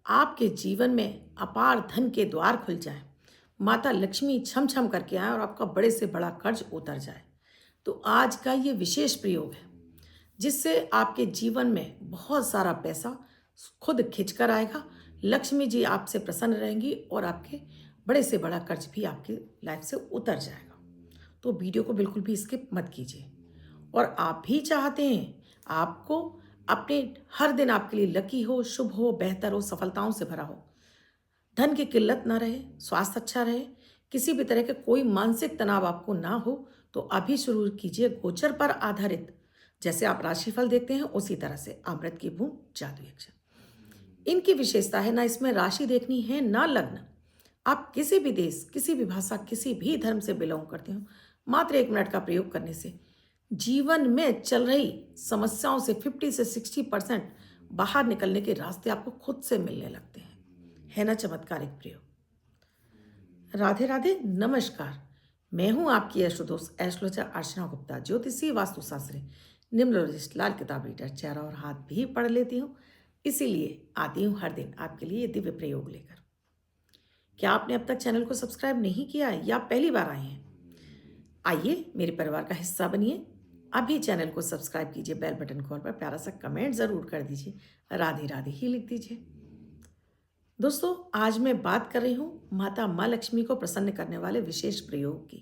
आपके जीवन में अपार धन के द्वार खुल जाएं, माता लक्ष्मी छम छम करके आए और आपका बड़े से बड़ा कर्ज उतर जाए। तो आज का ये विशेष प्रयोग है जिससे आपके जीवन में बहुत सारा पैसा खुद खिंच कर आएगा। लक्ष्मी जी आपसे प्रसन्न रहेंगी और आपके बड़े से बड़ा कर्ज भी आपकी लाइफ से उतर जाएगा। तो वीडियो को बिल्कुल भी स्किप मत कीजिए। और आप भी चाहते हैं आपको अपने हर दिन आपके लिए लकी हो, शुभ हो, बेहतर हो, सफलताओं से भरा हो, धन की किल्लत ना रहे, स्वास्थ्य अच्छा रहे, किसी भी तरह के कोई मानसिक तनाव आपको ना हो, तो अभी शुरू कीजिए गोचर पर आधारित, जैसे आप राशिफल देखते हैं उसी तरह से अमृत की बूंद जादू यक्षिणी। इनकी विशेषता है ना इसमें राशि देखनी है ना लग्न। आप किसी भी देश, किसी भी भाषा, किसी भी धर्म से बिलोंग करते हो, मात्र 1 मिनट का प्रयोग करने से जीवन में चल रही समस्याओं से 50 से 60% बाहर निकलने के रास्ते आपको खुद से मिलने लगते हैं। है ना चमत्कारिक प्रयोग। राधे राधे, नमस्कार। मैं हूं आपकी एस्ट्रोदोस्त एस्ट्रोलॉजर अर्चना गुप्ता, ज्योतिषी, वास्तुशास्त्री, न्यूमरोलॉजिस्ट, लाल किताब रीडर, चेहरा और हाथ भी पढ़ लेती हूँ। इसीलिए आती हूँ हर दिन आपके लिए ये दिव्य प्रयोग लेकर। क्या आपने अब तक चैनल को सब्सक्राइब नहीं किया है या पहली बार आए हैं? आइए मेरे परिवार का हिस्सा बनिए। अभी चैनल को सब्सक्राइब कीजिए, बेल बटन कॉल पर प्यारा सा कमेंट जरूर कर दीजिए, राधे राधे ही लिख दीजिए। दोस्तों, आज मैं बात कर रही हूँ माता माँ लक्ष्मी को प्रसन्न करने वाले विशेष प्रयोग की।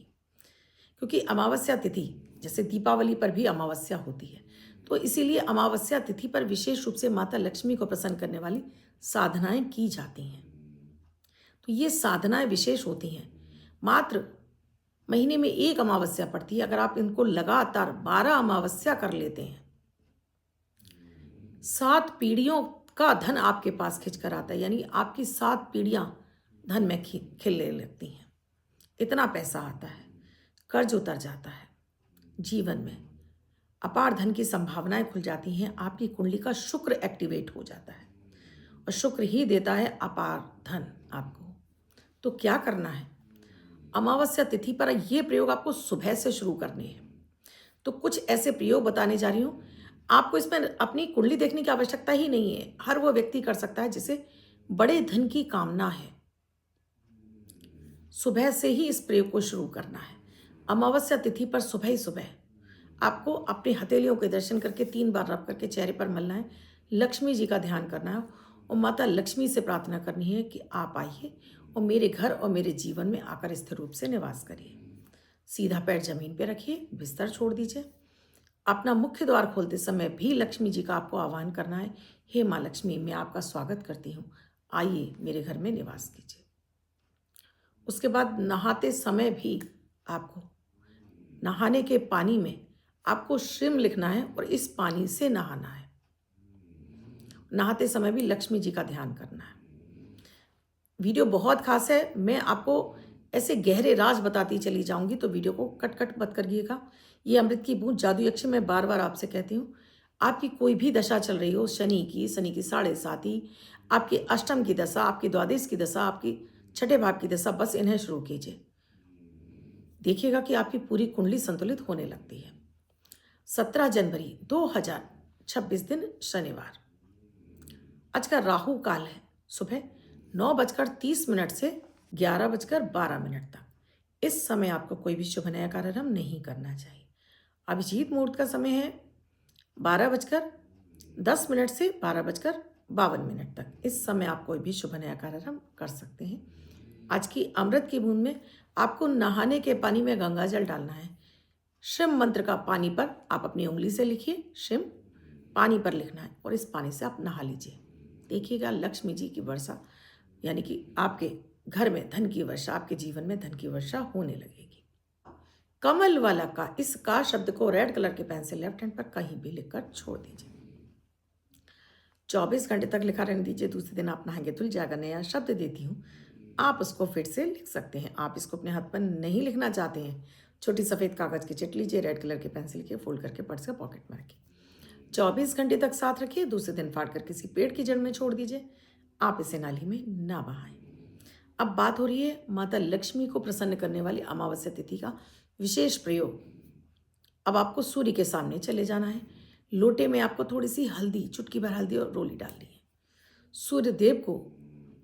क्योंकि अमावस्या तिथि, जैसे दीपावली पर भी अमावस्या होती है, तो इसीलिए अमावस्या तिथि पर विशेष रूप से माता लक्ष्मी को प्रसन्न करने वाली साधनाएं की जाती हैं। तो ये साधनाएं विशेष होती हैं। मात्र महीने में एक अमावस्या पड़ती है, अगर आप इनको लगातार 12 अमावस्या कर लेते हैं, 7 पीढ़ियों का धन आपके पास खिंच कर आता है। यानी आपकी 7 पीढ़ियां धन में खिलने लगती हैं। इतना पैसा आता है, कर्ज उतर जाता है, जीवन में अपार धन की संभावनाएं खुल जाती हैं। आपकी कुंडली का शुक्र एक्टिवेट हो जाता है और शुक्र ही देता है अपार धन आपको। तो क्या करना है? अमावस्या तिथि पर यह प्रयोग आपको सुबह से शुरू करने हैं। तो कुछ ऐसे प्रयोग बताने जा रही हूं। आपको इसमें अपनी कुंडली देखने की आवश्यकता ही नहीं है। हर वो व्यक्ति कर सकता है जिसे बड़े धन की कामना है। सुबह से ही इस प्रयोग को शुरू करना है। अमावस्या तिथि पर सुबह ही सुबह आपको अपनी हथेलियों के दर्शन करके 3 बार रब करके चेहरे पर मलना है, लक्ष्मी जी का ध्यान करना है और माता लक्ष्मी से प्रार्थना करनी है कि आप आइए और मेरे घर और मेरे जीवन में आकर स्थिर रूप से निवास करिए। सीधा पैर जमीन पे रखिए, बिस्तर छोड़ दीजिए। अपना मुख्य द्वार खोलते समय भी लक्ष्मी जी का आपको आह्वान करना है, हे माँ लक्ष्मी, मैं आपका स्वागत करती हूँ, आइए मेरे घर में निवास कीजिए। उसके बाद नहाते समय भी आपको नहाने के पानी में आपको श्रीम लिखना है और इस पानी से नहाना है। नहाते समय भी लक्ष्मी जी का ध्यान करना है। वीडियो बहुत खास है, मैं आपको ऐसे गहरे राज बताती चली जाऊंगी, तो वीडियो को कट कट मत करिएगा। ये अमृत की बूंद जादू यक्षी, मैं बार बार आपसे कहती हूँ, आपकी कोई भी दशा चल रही हो, शनि की 7.5, आपकी अष्टम की दशा, आपकी द्वादश की दशा, आपकी छठे भाव की दशा, बस इन्हें शुरू कीजिए। देखिएगा कि आपकी पूरी कुंडली संतुलित होने लगती है। 17 जनवरी 2026 दिन शनिवार। आज का राहु काल है सुबह 9:30 से 11:12 तक। इस समय आपको कोई भी शुभ नया कार्यक्रम नहीं करना चाहिए। अभिजीत मुहूर्त का समय है 12:10 से 12:52 तक। इस समय आप कोई भी शुभ नया कार्यक्रम कर सकते हैं। आज की अमृत की बूंद में आपको नहाने के पानी में गंगा जल डालना है। शिव मंत्र का पानी पर आप अपनी उंगली से लिखिए, शिव पानी पर लिखना है और इस पानी से आप नहा लीजिए। देखिएगा लक्ष्मी जी की वर्षा, यानी कि आपके घर में धन की वर्षा, आपके जीवन में धन की वर्षा होने लगेगी। कमल वाला का, इस का शब्द को रेड कलर के पेन से लेफ्ट हैंड पर कहीं भी लिखकर छोड़ दीजिए। 24 घंटे तक लिखा रहने दीजिए। दूसरे दिन आप नहाएंगे, धुल जाएगा। नया शब्द देती हूँ, आप उसको फिर से लिख सकते हैं। आप इसको अपने हाथ पर नहीं लिखना चाहते हैं, छोटी सफ़ेद कागज़ की चिट लीजिए, रेड कलर के पेन से लिखिए, फोल्ड करके पर्स का पॉकेट में रखिए। 24 घंटे तक साथ रखिए। दूसरे दिन फाड़ कर किसी पेड़ की जड़ में छोड़ दीजिए। आप इसे नाली में ना बहाएं। अब बात हो रही है माता लक्ष्मी को प्रसन्न करने वाली अमावस्या तिथि का विशेष प्रयोग। अब आपको सूर्य के सामने चले जाना है। लोटे में आपको थोड़ी सी हल्दी, चुटकी भर हल्दी और रोली डालनी है। सूर्य देव को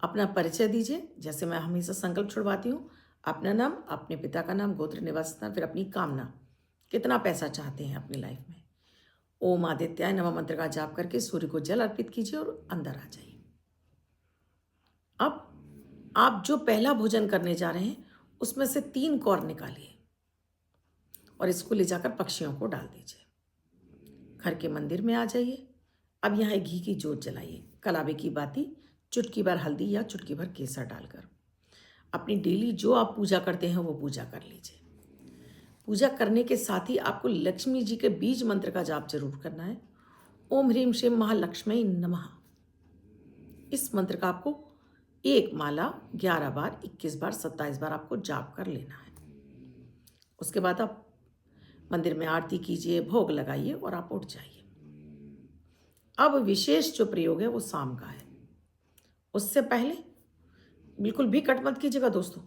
अपना परिचय दीजिए। जैसे मैं हमेशा संकल्प छुड़वाती हूँ, अपना नाम, अपने पिता का नाम, गोत्र, निवास स्थान, फिर अपनी कामना, कितना पैसा चाहते हैं अपनी लाइफ में। ओम आदित्याय नमः मंत्र का जाप करके सूर्य को जल अर्पित कीजिए और अंदर आ जाइए। अब आप जो पहला भोजन करने जा रहे हैं उसमें से 3 कौर निकालिए और इसको ले जाकर पक्षियों को डाल दीजिए। घर के मंदिर में आ जाइए। अब यहाँ घी की जोत जलाइए, कलावे की बाती, चुटकी भर हल्दी या चुटकी भर केसर डालकर अपनी डेली जो आप पूजा करते हैं वो पूजा कर लीजिए। पूजा करने के साथ ही आपको लक्ष्मी जी के बीज मंत्र का जाप जरूर करना है। ओम ह्रीम श्रीम महालक्ष्मी नमः। इस मंत्र का आपको 1 माला 11 बार, 21 बार, 27 बार आपको जाप कर लेना है। उसके बाद आप मंदिर में आरती कीजिए, भोग लगाइए और आप उठ जाइए। अब विशेष जो प्रयोग है वो शाम का है। उससे पहले बिल्कुल भी कट मत कीजिएगा दोस्तों।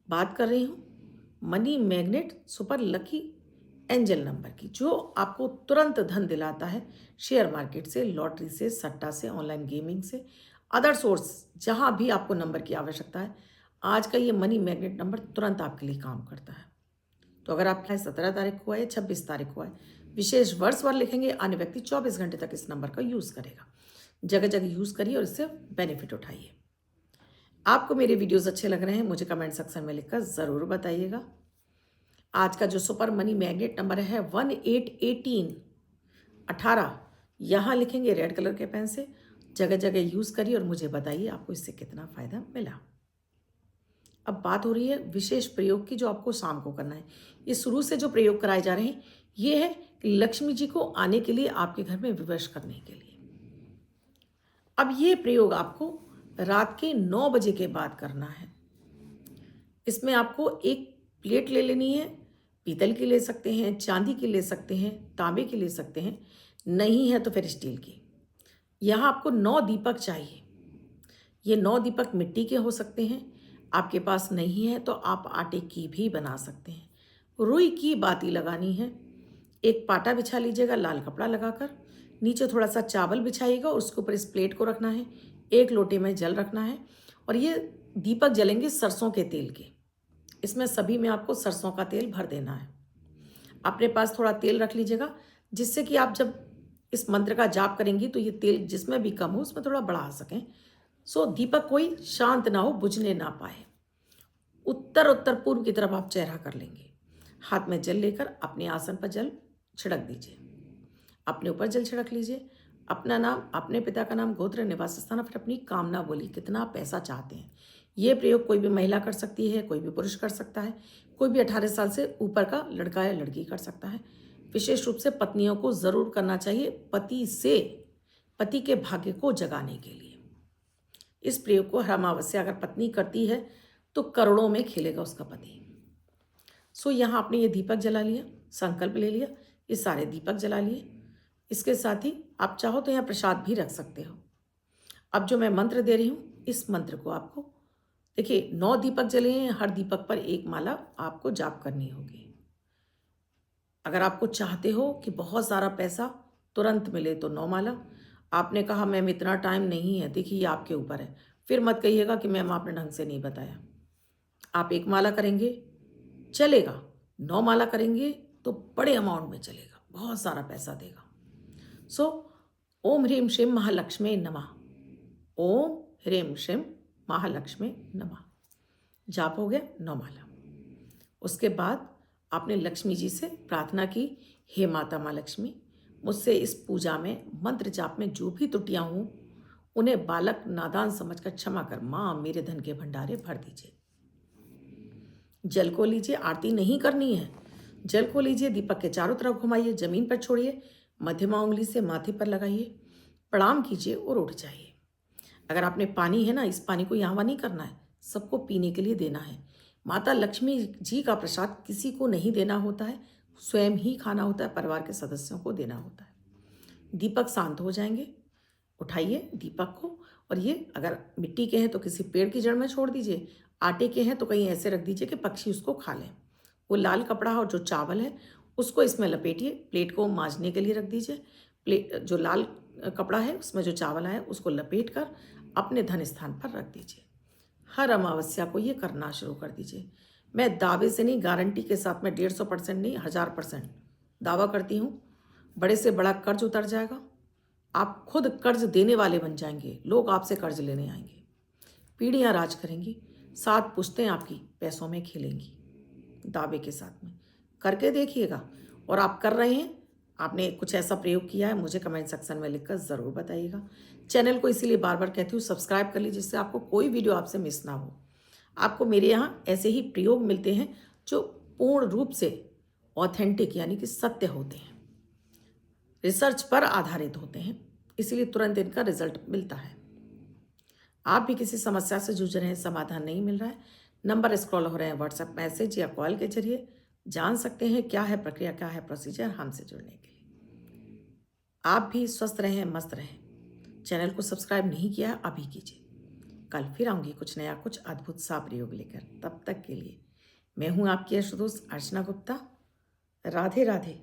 बात कर रही हूँ money magnet super lucky angel number की, जो आपको तुरंत धन दिलाता है शेयर मार्केट से, लॉटरी से, सट्टा से, ऑनलाइन गेमिंग से, अदर सोर्स, जहाँ भी आपको नंबर की आवश्यकता है। आज का ये मनी मैग्नेट नंबर तुरंत आपके लिए काम करता है। तो अगर आपका 17 तारीख को है या 26 तारीख को है, विशेष वर्ष वर लिखेंगे, अन्य व्यक्ति 24 घंटे तक इस नंबर का यूज़ करेगा। जगह जगह यूज़ करिए और इससे बेनिफिट उठाइए। आपको मेरे वीडियोस अच्छे लग रहे हैं, मुझे कमेंट सेक्शन में लिखकर ज़रूर बताइएगा। आज का जो सुपर मनी मैग्नेट नंबर है 18 यहाँ लिखेंगे रेड कलर के पेन से। जगह जगह यूज़ करिए और मुझे बताइए आपको इससे कितना फ़ायदा मिला। अब बात हो रही है विशेष प्रयोग की, जो आपको शाम को करना है। ये शुरू से जो प्रयोग कराए जा रहे हैं ये है कि लक्ष्मी जी को आने के लिए, आपके घर में विवश करने के लिए। अब ये प्रयोग आपको रात के 9 बजे के बाद करना है। इसमें आपको एक प्लेट ले लेनी है, पीतल की ले सकते हैं, चांदी की ले सकते हैं, तांबे की ले सकते हैं, नहीं है तो फिर स्टील की। यहाँ आपको 9 दीपक चाहिए। ये 9 दीपक मिट्टी के हो सकते हैं, आपके पास नहीं है तो आप आटे की भी बना सकते हैं। रुई की बाती लगानी है। एक पाटा बिछा लीजिएगा लाल कपड़ा लगाकर, नीचे थोड़ा सा चावल बिछाइएगा, उसके ऊपर इस प्लेट को रखना है। 1 लोटे में जल रखना है और ये दीपक जलेंगे सरसों के तेल के। इसमें सभी में आपको सरसों का तेल भर देना है। अपने पास थोड़ा तेल रख लीजिएगा, जिससे कि आप जब इस मंत्र का जाप करेंगी तो ये तेल जिसमें भी कम हो उसमें थोड़ा बढ़ा सकें। सो दीपक कोई शांत ना हो, बुझने ना पाए। उत्तर पूर्व की तरफ आप चेहरा कर लेंगे। हाथ में जल लेकर अपने आसन पर जल छिड़क दीजिए। अपने ऊपर जल छिड़क लीजिए। अपना नाम, अपने पिता का नाम, गोत्र, निवास स्थान, फिर अपनी कामना बोली, कितना पैसा चाहते हैं। ये प्रयोग कोई भी महिला कर सकती है, कोई भी पुरुष कर सकता है, कोई भी 18 साल से ऊपर का लड़का या लड़की कर सकता है। विशेष रूप से पत्नियों को ज़रूर करना चाहिए, पति के भाग्य को जगाने के लिए। इस प्रयोग को हर अमावस्या अगर पत्नी करती है तो करोड़ों में खेलेगा उसका पति। सो यहाँ आपने ये दीपक जला लिया, संकल्प ले लिया, ये सारे दीपक जला लिए। इसके साथ ही आप चाहो तो यहाँ प्रसाद भी रख सकते हो। अब जो मैं मंत्र दे रही हूँ, इस मंत्र को आपको देखिए 9 दीपक जले हैं, हर दीपक पर 1 माला आपको जाप करनी होगी। अगर आपको चाहते हो कि बहुत सारा पैसा तुरंत मिले तो 9 माला। आपने कहा मैम इतना टाइम नहीं है, देखिए ये आपके ऊपर है, फिर मत कहिएगा कि मैम आपने ढंग से नहीं बताया। आप 1 माला करेंगे चलेगा, 9 माला करेंगे तो बड़े अमाउंट में चलेगा, बहुत सारा पैसा देगा। सो ओम ह्रीम श्रीम महालक्ष्मी नमः। ओम ह्रीम श्रीम महालक्ष्मी नमः जाप हो गया 9 माला। उसके बाद आपने लक्ष्मी जी से प्रार्थना की, हे माता माँ लक्ष्मी, मुझसे इस पूजा में मंत्र जाप में जो भी त्रुटियां हों उन्हें बालक नादान समझकर क्षमा कर माँ मेरे धन के भंडारे भर दीजिए। जल को लीजिए, आरती नहीं करनी है, जल को लीजिए, दीपक के चारों तरफ घुमाइए, जमीन पर छोड़िए, मध्यमा उंगली से माथे पर लगाइए, प्रणाम कीजिए और उठ जाइए। अगर आपने पानी है ना, इस पानी को यहाँ नहीं करना है, सबको पीने के लिए देना है। माता लक्ष्मी जी का प्रसाद किसी को नहीं देना होता है, स्वयं ही खाना होता है, परिवार के सदस्यों को देना होता है। दीपक शांत हो जाएंगे, उठाइए दीपक को, और ये अगर मिट्टी के हैं तो किसी पेड़ की जड़ में छोड़ दीजिए, आटे के हैं तो कहीं ऐसे रख दीजिए कि पक्षी उसको खा लें। वो लाल कपड़ा और जो चावल है उसको इसमें लपेटिए, प्लेट को मांजने के लिए रख दीजिए। प्लेट जो लाल कपड़ा है उसमें जो चावल है उसको लपेट कर अपने धन स्थान पर रख दीजिए। हर अमावस्या को ये करना शुरू कर दीजिए। मैं दावे से नहीं, गारंटी के साथ, मैं 150% नहीं, 1000% दावा करती हूँ, बड़े से बड़ा कर्ज उतर जाएगा। आप खुद कर्ज देने वाले बन जाएंगे, लोग आपसे कर्ज लेने आएंगे। पीढ़ियाँ राज करेंगी, 7 पुश्तें आपकी पैसों में खेलेंगी। दावे के साथ में करके देखिएगा। और आप कर रहे हैं, आपने कुछ ऐसा प्रयोग किया है, मुझे कमेंट सेक्शन में लिखकर ज़रूर बताइएगा। चैनल को इसीलिए बार बार कहती हूँ सब्सक्राइब कर लीजिए, जिससे आपको कोई वीडियो आपसे मिस ना हो। आपको मेरे यहाँ ऐसे ही प्रयोग मिलते हैं जो पूर्ण रूप से ऑथेंटिक यानी कि सत्य होते हैं, रिसर्च पर आधारित होते हैं, इसीलिए तुरंत इनका रिजल्ट मिलता है। आप भी किसी समस्या से जूझ रहे हैं, समाधान नहीं मिल रहा है, नंबर स्क्रॉल हो रहे हैं, व्हाट्सएप मैसेज या कॉल के जरिए जान सकते हैं क्या है प्रक्रिया, क्या है प्रोसीजर हमसे जुड़ने के लिए। आप भी स्वस्थ रहें, मस्त रहें। चैनल को सब्सक्राइब नहीं किया है, अभी कीजिए। कल फिर आऊँगी कुछ नया, कुछ अद्भुत सा प्रयोग लेकर। तब तक के लिए मैं हूँ आपकी आशुतोष अर्चना गुप्ता। राधे राधे।